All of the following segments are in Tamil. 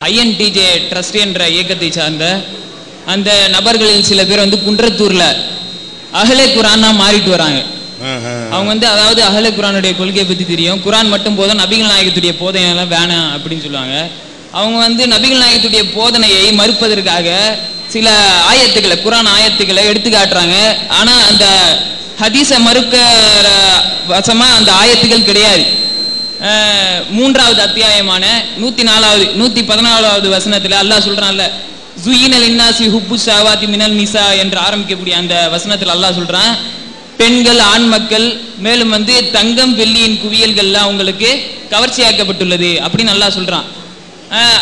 INTJ ட்ரஸ்ட் என்ற இயக்கத்தை சார்ந்த அந்த நபர்களில் சில பேர் குன்றத்தூர்ல அஹ்லே குர்ஆனா மாறிட்டு வராங்க. அவங்க அதாவது அஹ்லே குர்ஆனுடைய கொள்கையை பத்தி தெரியும், குர்ஆன் மட்டும் போதும், நபிகள் நாயகத்துடைய போதனையெல்லாம் வேணாம் அப்படின்னு சொல்லுவாங்க. அவங்க நபிகள் நாயகத்துடைய போதனையை மறுப்பதற்காக சில ஆயத்துக்களை, குர்ஆன் ஆயத்துக்களை எடுத்து காட்டுறாங்க. ஆனா அந்த ஹதீஸை மறுக்க வசமா அந்த ஆயத்துக்கள் கிடையாது. 3வது அத்தியாயமான 114வது வசனத்துல அல்லாஹ் சொல்றான்ல, ஜுயினல் இன்னாசி ஹுப்பு ஷஹவாத்தி மினல் நிசா என்று ஆரம்பிக்கக்கூடிய அந்த வசனத்துல அல்லாஹ் சொல்றான், பெண்கள் ஆண் மக்கள் மேலும் தங்கம் வெள்ளியின் குவியல்கள்லாம் உங்களுக்கு கவர்ச்சியாக்கப்பட்டுள்ளது அப்படின்னு அல்லாஹ் சொல்றான்.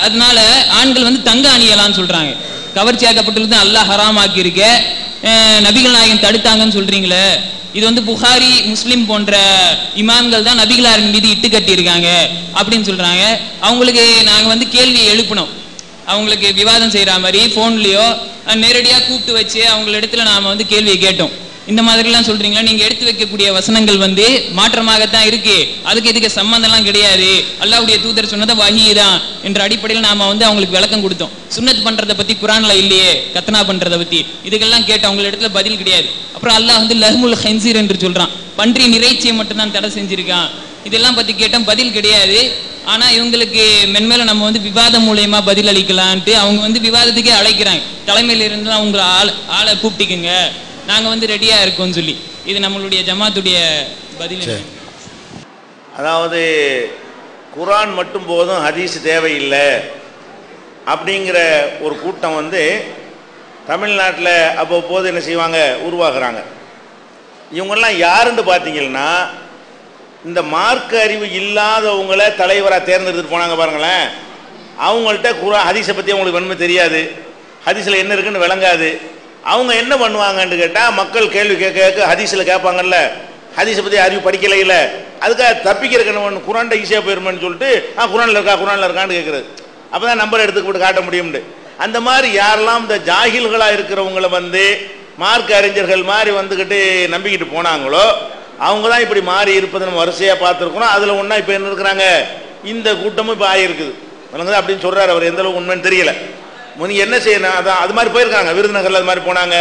அதனால ஆண்கள் தங்க அணியலாம்னு சொல்றாங்க. கவர்ச்சியாக்கப்பட்டுள்ளது அல்லாஹ் ஹராமாக்கி இருக்க, நபிகள் நாயகம் தடுத்தாங்கன்னு சொல்றீங்களே, இது புகாரி முஸ்லிம் போன்ற இமாம்கள் தான் நபிகளாரின் மீது இட்டு கட்டி இருக்காங்க அப்படின்னு சொல்றாங்க. அவங்களுக்கு நாங்க கேள்வியை எழுப்பினோம். அவங்களுக்கு விவாதம் செய்யற மாதிரி போன்லயோ நேரடியா கூப்பிட்டு வச்சு அவங்கள இடத்துல நாம கேள்வியை கேட்டோம். இந்த மாதிரிலாம் சொல்றீங்களா, நீங்க எடுத்து வைக்கக்கூடிய வசனங்கள் மாற்றமாகத்தான் இருக்கு, அதுக்கு இதுக்கு சம்பந்தம்லாம் கிடையாது, அல்லாஹ்வுடைய தூதர் சொன்னதை வஹீதான் என்ற அடிப்படையில் நாம அவங்களுக்கு விளக்கம் கொடுத்தோம். சுன்னத் பண்றதை பத்தி குர்ஆன்ல இல்லையே, கத்னா பண்றதை பத்தி இதுக்கெல்லாம் கேட்ட அவங்க இடத்துல பதில் கிடையாது. அப்புறம் அல்லாஹ் லஹ்முல் ஹின்சீர் என்று சொல்றான், பன்றி இறைச்சியை மட்டும்தான் தடை செஞ்சிருக்கான். இதெல்லாம் பத்தி கேட்டோம், பதில் கிடையாது. ஆனா இவங்களுக்கு மென்மேல நம்ம விவாதம் மூலயமா பதில் அளிக்கலான்ட்டு அவங்க விவாதத்துக்கே அழைக்கிறாங்க. தலைமையில இருந்து அவங்க ஆளை கூப்பிட்டுக்குங்க, நாங்க ரெடியா இருக்கோம்னு சொல்லி. இது நம்மளுடைய ஜமாத்துடைய பதில். அதாவது குர்ஆன் மட்டும் போதும், ஹதீஸ் தேவையில்லை அப்படிங்கிற ஒரு கூட்டம் தமிழ்நாட்டில் அவ்வப்போது என்ன செய்வாங்க, உருவாகிறாங்க. இவங்கெல்லாம் யாருன்னு பார்த்தீங்கன்னா, இந்த மார்க்க அறிவு இல்லாதவங்களை தலைவராக தேர்ந்தெடுத்துட்டு போனாங்க பாருங்களேன். அவங்கள்ட்ட குர்ஆன் ஹதீஸை பற்றி அவங்களுக்கு ஒன்றுமே தெரியாது, ஹதீஸில் என்ன இருக்குன்னு விளங்காது. அவங்க என்ன பண்ணுவாங்கன்னு கேட்டால், மக்கள் கேள்வி கேட்க ஹதீஸில் கேட்பாங்கல்ல, ஹதீஸை பற்றி அறிவு படிக்கலை இல்லை, அதுக்காக தப்பிக்கிறதுக்கு குர்ஆன்ட்ட ஈஸியாக போயிருமேன்னு சொல்லிட்டு குர்ஆனில் இருக்கான்னு கேட்குறது. அப்போ தான் நம்பர் எடுத்துக்கிட்டு காட்ட முடியும்னு. அந்த மாதிரி யாரெல்லாம் இந்த ஜாகில்களாக இருக்கிறவங்கள மார்க்க அறிஞர்கள் மாதிரி நம்பிக்கிட்டு போனாங்களோ அவங்க தான் இப்படி மாறி இருப்பதை நம்ம வரிசையாக பார்த்துருக்கணும். அதில் ஒன்றா இப்போ என்ன இருக்கிறாங்க, இந்த கூட்டமும் இப்போ ஆகியிருக்குது அப்படின்னு சொல்கிறார். அவர் எந்த அளவுக்கு உண்மைன்னு தெரியல. நீ என்ன செய்யணும், அதான் அது மாதிரி போயிருக்காங்க. விருதுநகரில் அது மாதிரி போனாங்க.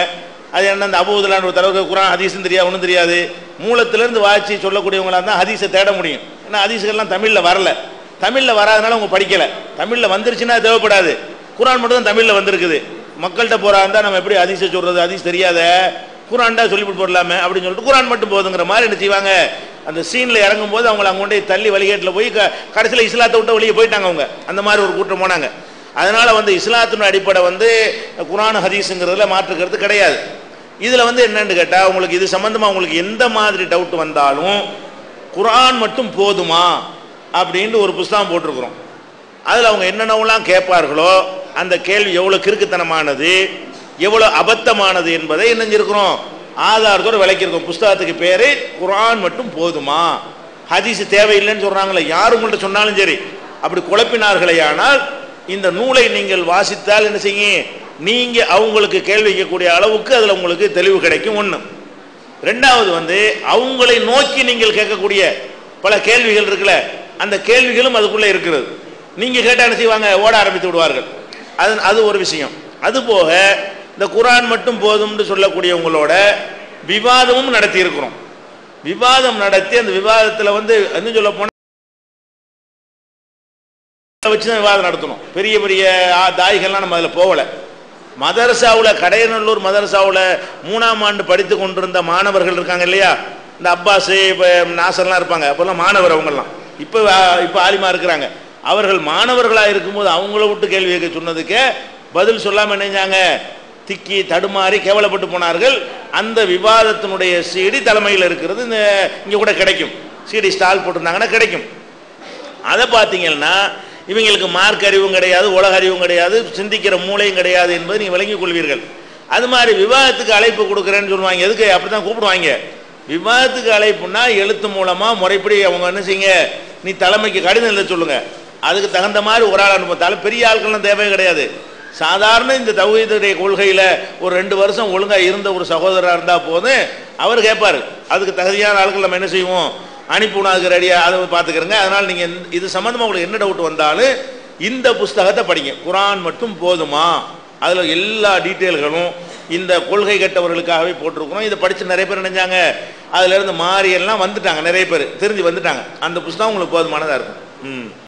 அது என்ன, அந்த அபூதுலான்னு ஒரு தலைவர் குர்ஆன் ஹதீஸும் தெரியாது, ஒன்றும் தெரியாது. மூலத்திலேருந்து வாய்ச்சி சொல்லக்கூடியவங்களாக இருந்தால் ஹதீஸை தேட முடியும். ஏன்னா ஹதீஸுகள்லாம் தமிழில் வரல, தமிழில் வராதனால அவங்க படிக்கலை. தமிழில் வந்துருச்சுன்னா தேவைப்படாது, குர்ஆன் மட்டும் தான் தமிழில் வந்திருக்குது. மக்கள்கிட்ட போகிறா இருந்தால் நம்ம எப்படி ஹதீஸை சொல்கிறது, ஹதீஸ் தெரியாத குர்ஆன்டா சொல்லிவிட்டு போடலாமே அப்படின்னு சொல்லிட்டு குர்ஆன் மட்டும் போதுங்கிற மாதிரி என்ன செய்வாங்க, அந்த சீனில் இறங்கும் போது அவங்கள அங்கே தள்ளி வழிகேட்டில் போய் கடைசியில் இஸ்லாத்தை விட்டு வெளியே போயிட்டாங்க அவங்க. அந்த மாதிரி ஒரு கூட்டம் போனாங்க. அதனால் இஸ்லாத்தின் அடிப்படை குர்ஆன் ஹதீஸுங்கிறதுல மாற்றுக்கிறது கிடையாது. இதில் என்னன்னு கேட்டால், உங்களுக்கு இது சம்மந்தமாக உங்களுக்கு எந்த மாதிரி டவுட் வந்தாலும் குர்ஆன் மட்டும் போதுமா அப்படின்ட்டு ஒரு புஸ்தகம் போட்டிருக்கிறோம். அதில் அவங்க என்னென்னலாம் கேட்பார்களோ அந்த கேள்வி எவ்வளோ கிறுக்குத்தனமானது, எவ்வளோ அபத்தமானது என்பதை என்ன செஞ்சிருக்கிறோம், ஆதாரத்தோடு விளக்கியிருக்கோம். புஸ்தகத்துக்கு பேர் குர்ஆன் மட்டும் போதுமா, ஹதீஸ் தேவையில்லைன்னு சொல்கிறாங்களே, யார் உங்கள்கிட்ட சொன்னாலும் சரி அப்படி குழப்பினார்களே ஆனால் இந்த நூலை நீங்கள் வாசித்தால் என்ன செய்யும், நீங்கள் அவங்களுக்கு கேள்வி வைக்கக்கூடிய அளவுக்கு அதில் உங்களுக்கு தெளிவு கிடைக்கும். ஒன்று. ரெண்டாவது அவங்களை நோக்கி நீங்கள் கேட்கக்கூடிய பல கேள்விகள் இருக்குல்ல, அந்த கேள்விகளும் அதுக்குள்ளே இருக்கிறது. நீங்கள் கேட்டால் என்ன செய்வாங்க, ஓட ஆரம்பித்து விடுவார்கள். அது ஒரு விஷயம். அதுபோக இந்த குர்ஆன் மட்டும் போதும்னு சொல்லக்கூடியவங்களோட விவாதமும் நடத்தி இருக்கிறோம். விவாதம் நடத்தி அந்த விவாதத்தில் என்ன சொல்ல போனால் வச்சுதான் விவாதம் நடத்தணும். பெரிய பெரிய தாய்கள்லாம் நம்ம அதில் போகலை. மதரசாவில், கடையநல்லூர் மதரசாவில் 3ஆம் ஆண்டு படித்து கொண்டிருந்த மாணவர்கள் இருக்காங்க இல்லையா, இந்த அப்பாஸ் இப்போ நாசர்லாம் இருப்பாங்க, அப்போல்லாம் மாணவர் அவங்கெல்லாம். இப்போ ஆலிமா இருக்கிறாங்க. அவர்கள் மாணவர்களாக இருக்கும்போது அவங்கள விட்டு கேள்வி கேட்க சொன்னதுக்கே பதில் சொல்லாமல் நினைஞ்சாங்க, திக்கி தடுமாறி கேவலப்பட்டு போனார்கள். அந்த விவாதத்தினுடைய சிடி தலைமையில் இருக்கிறது இங்கே கூட கிடைக்கும். சிடி ஸ்டால் போட்டிருந்தாங்கன்னா கிடைக்கும். அதை பார்த்தீங்கன்னா இவங்களுக்கு மார்க் அறிவும் கிடையாது, உலக அறிவும் கிடையாது, சிந்திக்கிற மூளையும் கிடையாது என்பதை நீங்கள் விளங்கிக் கொள்வீர்கள். அது மாதிரி விவாதத்துக்கு அழைப்பு கொடுக்குறேன்னு சொல்லுவாங்க. எதுக்கு அப்படி தான் கூப்பிடுவாங்க. விவாதத்துக்கு அழைப்புனா எழுத்து மூலமாக முறைப்படி அவங்க என்ன செய்யுங்க, நீ தலைமைக்கு கடிதம் எழுத சொல்லுங்க, அதுக்கு தகுந்த மாதிரி ஒரு ஆள் அனுப்பத்தாலும் பெரிய ஆட்கள்லாம் தேவை கிடையாது. சாதாரண இந்த தௌஹீதுடைய கொள்கையில் ஒரு 2 வருஷம் ஒழுங்காக இருந்த ஒரு சகோதரராக இருந்தால் போதும், அவர் கேட்பார். அதுக்கு தகுதியான ஆட்கள் நம்ம என்ன செய்வோம், அனுப்பி உணவுக்கு ரெடியாக அதை பார்த்துக்கிறங்க. அதனால் நீங்கள் இது சம்மந்தமாக உங்களுக்கு என்ன டவுட் வந்தாலும் இந்த புஸ்தகத்தை படிங்க. குரான் மட்டும் போதுமா, அதில் எல்லா டீட்டெயில்களும் இந்த கொள்கை கட்டவர்களுக்காகவே போட்டிருக்கிறோம். இதை படித்து நிறைய பேர் நினைஞ்சாங்க, அதிலிருந்து மாறி எல்லாம் வந்துட்டாங்க, நிறைய பேர் தெரிஞ்சு வந்துட்டாங்க. அந்த புஸ்தகம் உங்களுக்கு போதுமானதாக இருக்கும்.